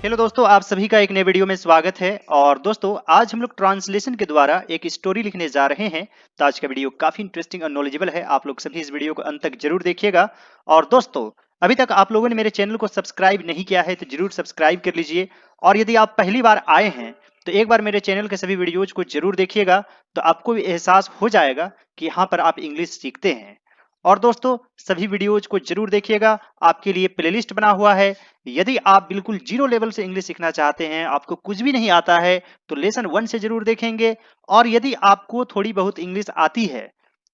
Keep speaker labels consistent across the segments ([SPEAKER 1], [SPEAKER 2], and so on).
[SPEAKER 1] Hello दोस्तों, आप सभी का एक नए वीडियो में स्वागत है। और दोस्तों, आज हम लोग ट्रांसलेशन के द्वारा एक स्टोरी लिखने जा रहे हैं। तो आज का वीडियो काफी इंटरेस्टिंग और नॉलेजेबल है। आप लोग सभी इस वीडियो को अंत तक जरूर देखिएगा। और दोस्तों, अभी तक आप लोगों ने मेरे चैनल को सब्सक्राइब नहीं किया है तो जरूर सब्सक्राइब कर लीजिए। और यदि आप पहली बार आए हैं तो एक बार मेरे चैनल के सभी वीडियोज को जरूर देखिएगा, तो आपको भी एहसास हो जाएगा कि यहाँ पर आप इंग्लिश सीखते हैं। और दोस्तों, सभी वीडियोज को जरूर देखिएगा, आपके लिए प्लेलिस्ट बना हुआ है। यदि आप बिल्कुल जीरो लेवल से इंग्लिश सीखना चाहते हैं, आपको कुछ भी नहीं आता है, तो लेसन 1 से जरूर देखेंगे। और यदि आपको थोड़ी बहुत इंग्लिश आती है,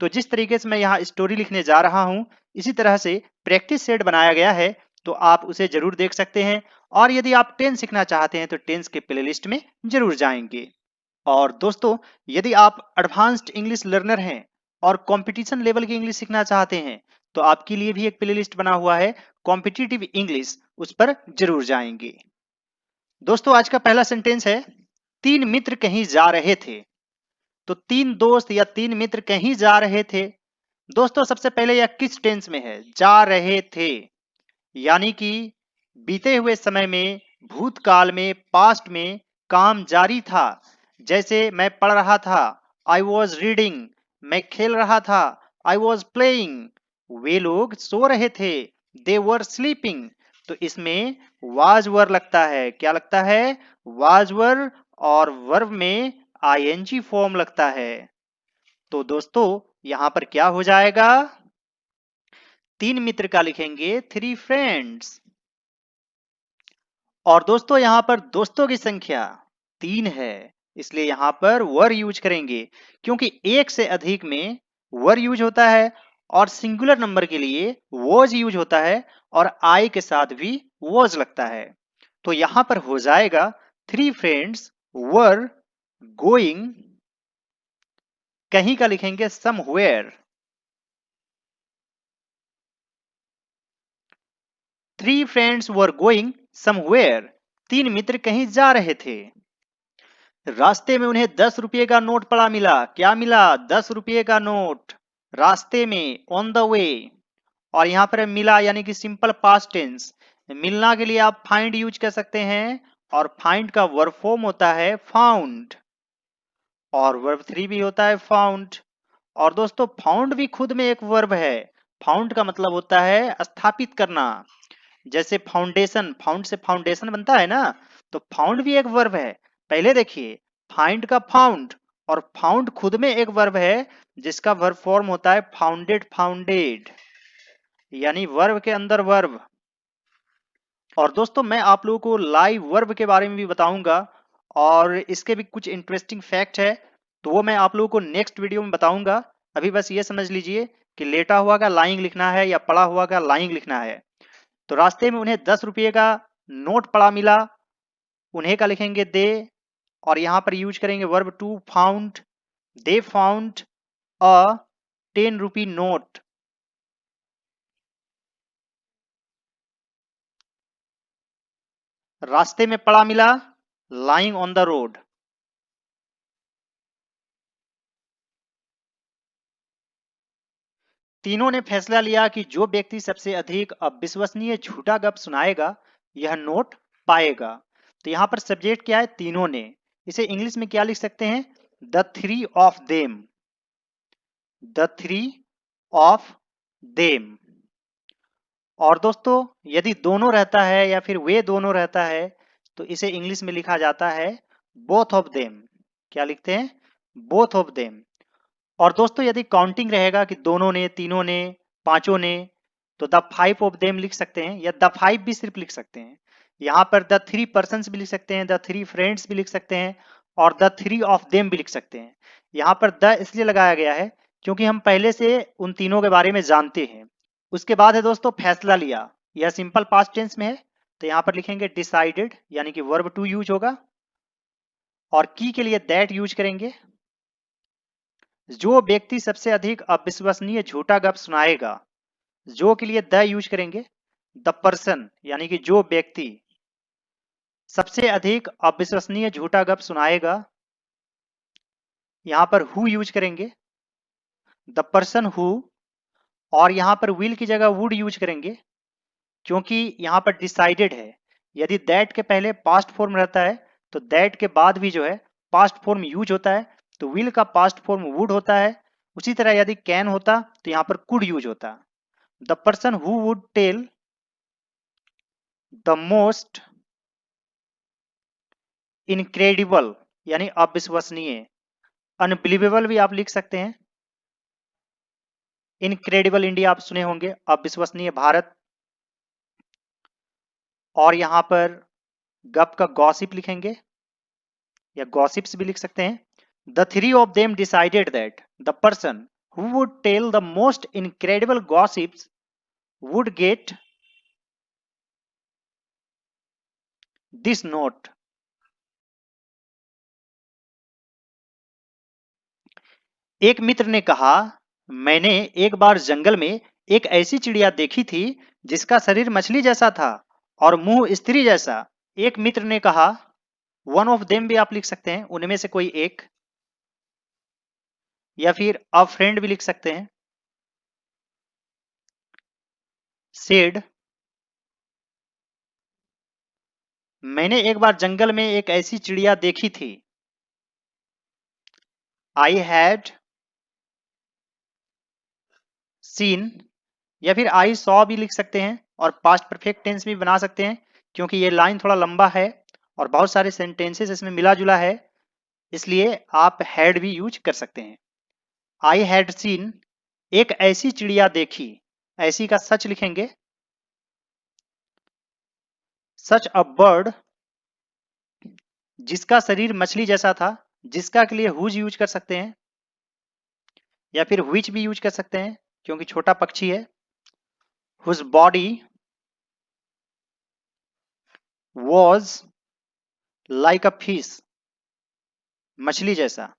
[SPEAKER 1] तो जिस तरीके से मैं यहाँ स्टोरी लिखने जा रहा हूँ, इसी तरह से प्रैक्टिस सेट बनाया गया है, तो आप उसे जरूर देख सकते हैं। और यदि आप 10 सीखना चाहते हैं तो 10 के प्लेलिस्ट में जरूर जाएंगे। और दोस्तों, यदि आप एडवांस्ड इंग्लिश लर्नर हैं और कंपटीशन लेवल की इंग्लिश सीखना चाहते हैं, तो आपके लिए भी एक प्लेलिस्ट बना हुआ है कॉम्पिटिटिव इंग्लिश, उस पर जरूर जाएंगे। दोस्तों, आज का पहला सेंटेंस है, 3 मित्र कहीं जा रहे थे। तो 3 दोस्त या 3 मित्र कहीं जा रहे थे। दोस्तों, सबसे पहले यह किस टेंस में है? जा रहे थे, यानी कि बीते हुए समय में, भूतकाल में, पास्ट में काम जारी था। जैसे मैं पढ़ रहा था, आई वॉज रीडिंग। मैं खेल रहा था, आई वॉज प्लेइंग। वे लोग सो रहे थे, दे वर स्लीपिंग। तो इसमें वाज वर लगता है। क्या लगता है? वाज वर। और वर्ब में आईएनजी फॉर्म लगता है। तो दोस्तों, यहां पर क्या हो जाएगा? 3 मित्र का लिखेंगे 3 फ्रेंड्स। और दोस्तों, यहां पर दोस्तों की संख्या 3 है, इसलिए यहां पर वर यूज करेंगे, क्योंकि एक से अधिक में वर यूज होता है और सिंगुलर नंबर के लिए वॉज यूज होता है और आई के साथ भी वॉज लगता है। तो यहां पर हो जाएगा 3 फ्रेंड्स वर गोइंग। कहीं का लिखेंगे somewhere. 3 friends were going somewhere. 3 मित्र कहीं जा रहे थे। रास्ते में उन्हें 10 रुपये का नोट पड़ा मिला। क्या मिला? 10 रुपये का नोट। रास्ते में, ऑन द वे। और यहां पर मिला यानी कि सिंपल पास्ट टेंस। मिलना के लिए आप फाइंड यूज कर सकते हैं, और फाइंड का वर्ब फॉर्म होता है फाउंड, और वर्ब 3 भी होता है फाउंड। और दोस्तों, फाउंड भी खुद में एक वर्ब है। फाउंड का मतलब होता है स्थापित करना। जैसे फाउंडेशन, फाउंड से फाउंडेशन बनता है ना, तो फाउंड भी एक वर्ब है। पहले देखिए, फाइंड का फाउंड, और फाउंड खुद में एक वर्ब है जिसका वर्ब फॉर्म होता है फाउंडेड, फाउंडेड, यानी वर्ब के अंदर वर्ब। और दोस्तों, मैं आप लोगों को लाइव वर्ब के बारे में भी बताऊंगा, और इसके भी कुछ इंटरेस्टिंग फैक्ट है, तो वो मैं आप लोगों को नेक्स्ट वीडियो में बताऊंगा। अभी बस ये समझ लीजिए कि लेटा हुआ का लाइंग लिखना है या पड़ा हुआ का लाइंग लिखना है। तो रास्ते में उन्हें 10 रुपये का नोट पड़ा मिला। उन्हें का लिखेंगे दे, और यहां पर यूज करेंगे verb two found. They found a 10 rupee note. रास्ते में पड़ा मिला, लाइंग ऑन द रोड। तीनों ने फैसला लिया कि जो व्यक्ति सबसे अधिक अविश्वसनीय झूठा गप सुनाएगा, यह नोट पाएगा। तो यहां पर सब्जेक्ट क्या है? तीनों ने। इसे इंग्लिश में क्या लिख सकते हैं? The three of them. The three of them. और दोस्तों, यदि दोनों रहता है या फिर वे दोनों रहता है, तो इसे इंग्लिश में लिखा जाता है बोथ ऑफ देम। क्या लिखते हैं? Both of them. और दोस्तों, यदि काउंटिंग रहेगा कि दोनों ने, तीनों ने, पांचों ने, तो द 5 ऑफ देम लिख सकते हैं, या द 5 भी सिर्फ लिख सकते हैं। यहाँ पर द 3 पर्सन्स भी लिख सकते हैं, द 3 फ्रेंड्स भी लिख सकते हैं, और द 3 ऑफ देम भी लिख सकते हैं। यहाँ पर द इसलिए लगाया गया है क्योंकि हम पहले से उन तीनों के बारे में जानते हैं। उसके बाद है दोस्तों फैसला लिया। यह सिंपल पास्ट टेंस में है, तो यहाँ पर लिखेंगे डिसाइडेड, यानी कि वर्ब टू यूज होगा, और की के लिए दैट यूज करेंगे। जो व्यक्ति सबसे अधिक अविश्वसनीय झूठा गप सुनाएगा, जो के लिए द यूज करेंगे। द पर्सन, यानी कि जो व्यक्ति सबसे अधिक अविश्वसनीय झूठा गप सुनाएगा, यहां पर हु यूज करेंगे। The person who. और यहां पर विल की जगह वुड यूज करेंगे, क्योंकि यहां पर डिसाइडेड है, यदि दैट के पहले पास्ट फॉर्म रहता है तो दैट के बाद भी जो है पास्ट फॉर्म यूज होता है, तो विल का पास्ट फॉर्म वुड होता है। उसी तरह यदि कैन होता तो यहां पर कुड यूज होता। The person who would tell the most incredible यानी अविश्वसनीय, अनबिलीवेबल भी आप लिख सकते हैं। इनक्रेडिबल इंडिया आप सुने होंगे, अविश्वसनीय भारत। और यहां पर गप का गॉसिप लिखेंगे या गॉसिप्स भी लिख सकते हैं। The three of them decided that the person who would tell the most incredible gossips would get this note. एक मित्र ने कहा, मैंने एक बार जंगल में एक ऐसी चिड़िया देखी थी जिसका शरीर मछली जैसा था और मुंह स्त्री जैसा। एक मित्र ने कहा, वन ऑफ देम भी आप लिख सकते हैं, उनमें से कोई एक, या फिर अ फ्रेंड भी लिख सकते हैं। सेड, मैंने एक बार जंगल में एक ऐसी चिड़िया देखी थी। आई हैड सीन, या फिर आई सॉ भी लिख सकते हैं और पास्ट परफेक्ट टेंस भी बना सकते हैं, क्योंकि ये लाइन थोड़ा लंबा है और बहुत सारे सेंटेंसेस इसमें मिला जुला है, इसलिए आप हैड भी यूज कर सकते हैं। आई हैड सीन, एक ऐसी चिड़िया देखी, ऐसी का सच लिखेंगे। सच अ बर्ड, जिसका शरीर मछली जैसा था, जिसका के लिए हुज यूज कर सकते हैं या फिर व्हिच भी यूज कर सकते हैं क्योंकि छोटा पक्षी है। Whose body was like a fish, मछली जैसा,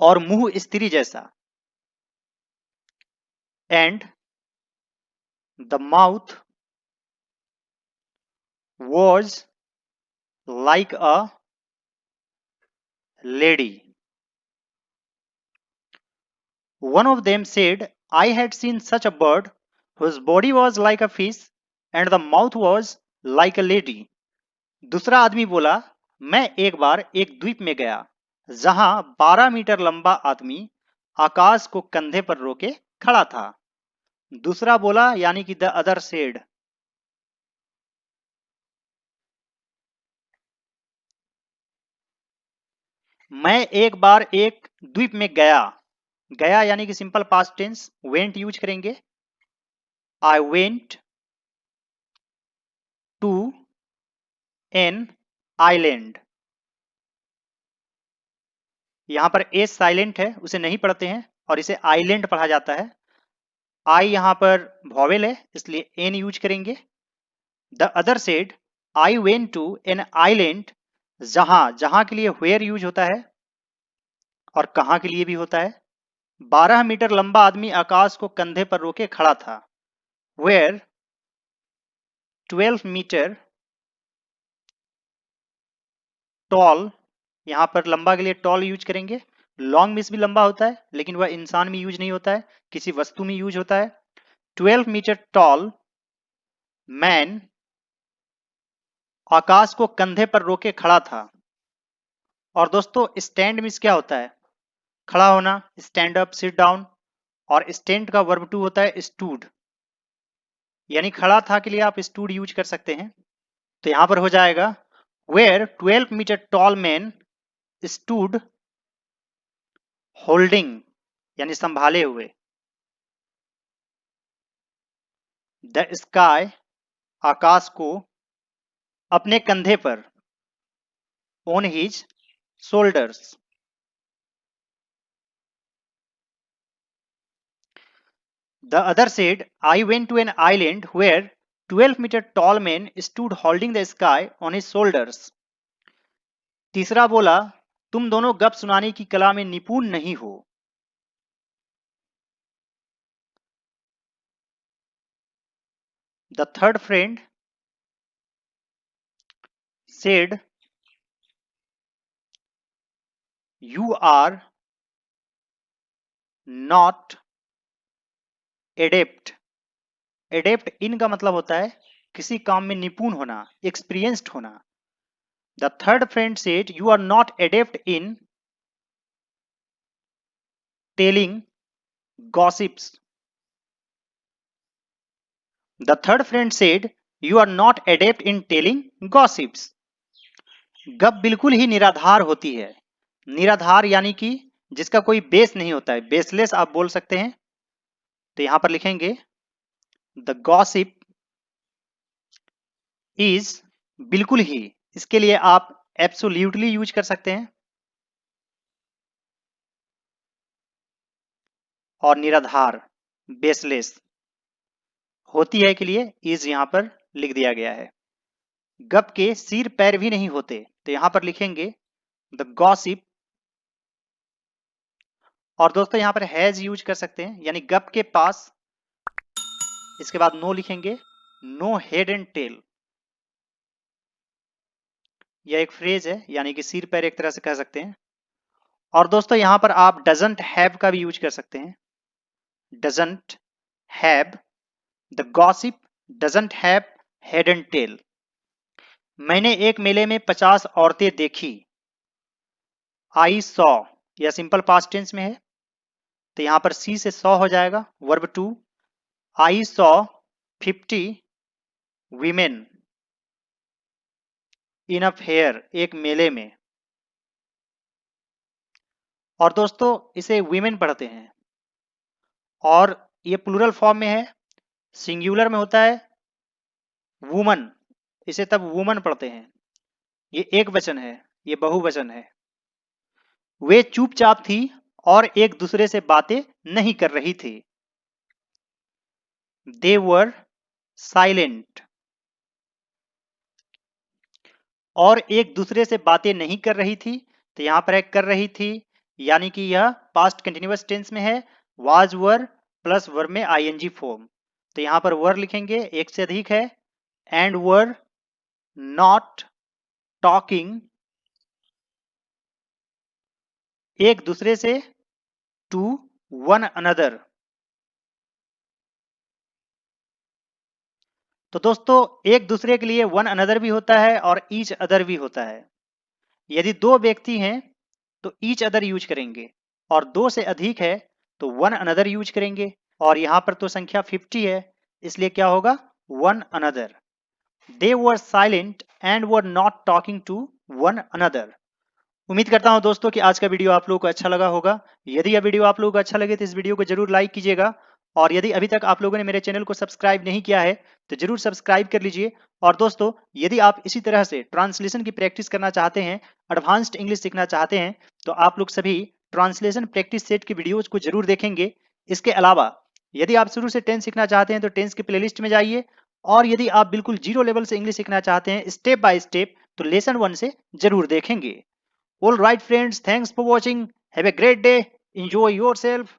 [SPEAKER 1] और मुंह स्त्री जैसा। And the mouth was like a lady. One of them said, I had seen such a bird whose body was like a fish and the mouth was like a lady. दूसरा आदमी बोला, मैं एक बार एक द्वीप में गया जहां 12 मीटर लंबा आदमी आकाश को कंधे पर रोके खड़ा था। दूसरा बोला यानी कि द अदर सेड। मैं एक बार एक द्वीप में गया, गया यानी कि simple past tense, went use करेंगे। I went to an island. यहां पर ए साइलेंट है, उसे नहीं पढ़ते हैं और इसे आइलैंड पढ़ा जाता है। आई यहां पर वॉवेल है इसलिए एन यूज करेंगे। The other said, I went to an island, जहां, जहां के लिए वेयर यूज होता है और कहां के लिए भी होता है। 12 मीटर लंबा आदमी आकाश को कंधे पर रोके खड़ा था। वेयर 12 मीटर टॉल, यहां पर लंबा के लिए टॉल यूज करेंगे। लॉन्ग में भी लंबा होता है लेकिन वह इंसान में यूज नहीं होता है, किसी वस्तु में यूज होता है। 12 मीटर टॉल मैन आकाश को कंधे पर रोके खड़ा था। और दोस्तों स्टैंड मीन्स क्या होता है? खड़ा होना, स्टैंड अप, सिट डाउन। और स्टैंड का वर्ब टू होता है स्टूड, यानी खड़ा था के लिए आप स्टूड यूज कर सकते हैं। तो यहां पर हो जाएगा where 12 metre tall man stood holding, यानी संभाले हुए, द स्काई, आकाश को, अपने कंधे पर, on his shoulders. The other said, I went to an island where 12-meter tall man stood holding the sky on his shoulders. तीसरा बोला, तुम दोनों गप सुनाने की कला में निपुण नहीं हो। The third friend said, you are not adept. adept इन का मतलब होता है किसी काम में निपुण होना, एक्सपीरियंस्ड होना। The third friend said you are not adept in telling gossips. The third friend said you are not adept in telling gossips. गप बिल्कुल ही निराधार होती है। निराधार यानी कि जिसका कोई बेस नहीं होता है, बेसलेस आप बोल सकते हैं। तो यहां पर लिखेंगे द गॉसिप इज, बिल्कुल ही, इसके लिए आप एब्सोल्यूटली यूज कर सकते हैं, और निराधार बेसलेस होती है के लिए इज यहां पर लिख दिया गया है। गप के सिर पैर भी नहीं होते, तो यहां पर लिखेंगे द गॉसिप, और दोस्तों यहां पर हैज यूज कर सकते हैं, यानी गप के पास, इसके बाद नो लिखेंगे, नो हेड एंड टेल। यह एक फ्रेज है, यानी कि सिर पैर एक तरह से कह सकते हैं। और दोस्तों यहां पर आप डजंट हैव का भी यूज कर सकते हैं। Doesn't have, the gossip doesn't have head and tail. मैंने एक मेले में 50 औरतें देखी। आई सॉ, यह सिंपल पास्ट टेंस में है, तो यहां पर सी से सॉ हो जाएगा, verb two. I saw 50 women in a fair, एक मेले में। और दोस्तों इसे वीमेन पढ़ते हैं, और ये प्लूरल फॉर्म में है, सिंगुलर में होता है वुमन, इसे तब वुमन पढ़ते हैं। ये एक वचन है, ये बहुवचन है। वे चुपचाप थी और एक दूसरे से बातें नहीं कर रही थी। दे वर साइलेंट, और एक दूसरे से बातें नहीं कर रही थी, तो यहां पर एक कर रही थी, यानी कि यह पास्ट कंटिन्यूअस टेंस में है, वाज वर प्लस वर में आईएनजी फॉर्म। तो यहां पर वर लिखेंगे, एक से अधिक है, एंड वर नॉट टॉकिंग, एक दूसरे से, टू वन अनदर। तो दोस्तों एक दूसरे के लिए वन अनदर भी होता है और ईच अदर भी होता है। यदि दो व्यक्ति हैं तो ईच अदर यूज करेंगे, और दो से अधिक है तो वन अनदर यूज करेंगे। और यहां पर तो संख्या 50 है, इसलिए क्या होगा, one another. They were silent and were not talking to one another. उम्मीद करता हूं दोस्तों कि आज का वीडियो आप लोगों को अच्छा लगा होगा। यदि यह वीडियो आप लोगों को अच्छा लगे तो इस वीडियो को जरूर लाइक कीजिएगा, और यदि अभी तक आप लोगों ने मेरे चैनल को सब्सक्राइब नहीं किया है तो जरूर सब्सक्राइब कर लीजिए। और दोस्तों यदि आप इसी तरह से ट्रांसलेशन की प्रैक्टिस करना चाहते हैं, एडवांस्ड इंग्लिश सीखना चाहते हैं, तो आप लोग सभी ट्रांसलेशन प्रैक्टिस सेट की वीडियोज को जरूर देखेंगे। इसके अलावा यदि आप शुरू से टेंस सीखना चाहते हैं तो टेंस की प्लेलिस्ट में जाइए, और यदि आप बिल्कुल जीरो लेवल से इंग्लिश सीखना चाहते हैं स्टेप बाय स्टेप, तो लेसन 1 से जरूर देखेंगे। All right, friends, thanks for watching. Have a great day. Enjoy yourself.